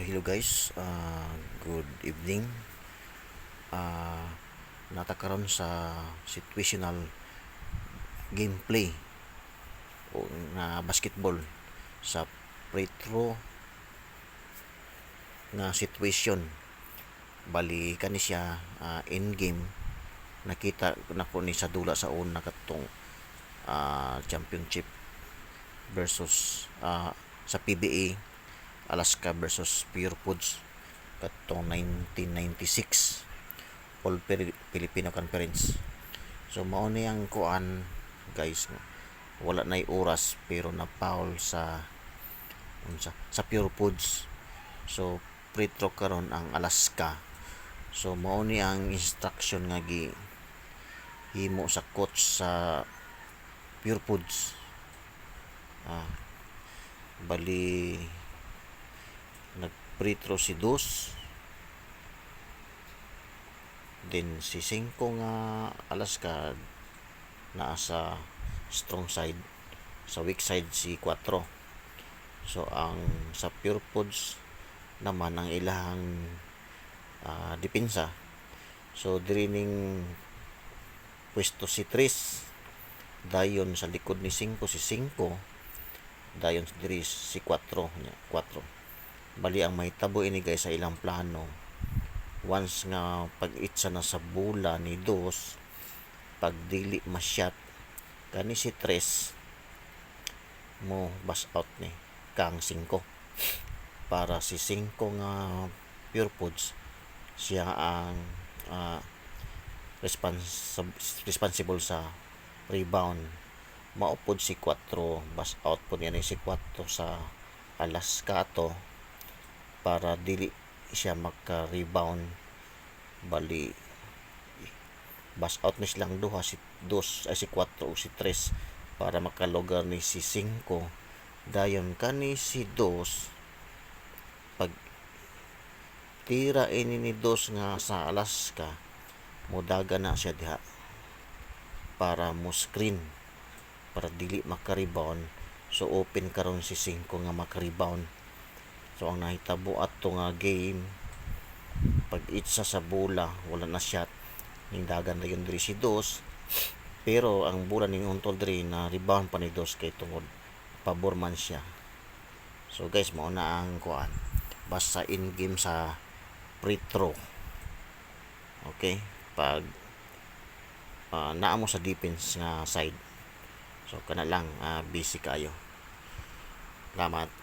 Hello guys, good evening. Natakaroon sa situational gameplay o na basketball sa free throw nga situation. Bali kani siya in game nakita nako ni sa dula sa una katong championship versus sa PBA Alaska versus Pure Foods katong 1996 All Filipino Conference. So mao ni ang kuan guys, wala nay oras pero na foul sa Pure Foods. So free throw karon ang Alaska. So mao ni ang instruction nga himo sa coach sa Pure Foods. Bali nag free throw si Dos, then si 5 nga Alaska naa sa strong side, sa weak side si 4. So ang sa Pure Foods naman ang ilahang depensa. So diri ning pwesto si 3 dayon sa likod ni 5 si 5 dayon diri si 4 nya 4. Bali ang mahitabo ini guys sa ilang plano, once nga pag-itsa na sa bola ni Dos, pag dili ma-shot kani si 3 mo bus out ni kang 5 para si 5 nga Pure Foods siya ang responsible sa rebound. Maupod si 4 bus out po niya ni si 4 sa Alaska to para dili siya maka-rebound. Bali bus out ni silang duha, si 2 ay si 4 o si 3 para makalugar ni si 5. Dayon kani si 2 pag tira ini ni 2 nga sa Alaska, mudaga na siya diha para mo screen para dili maka-rebound. So open karon si 5 nga maka-rebound. So ang nahitabo ato nga game, pag itsa sa bola wala na shot, nindagan na yun diri si 2, pero ang bola ning untol diri na rebound pa ni 2 kay tungod pabor man siya. So guys, mao na ang kuan basta in game sa free throw. Okay, pag naa mo sa defense nga side, so kana lang busy kayo. Salamat.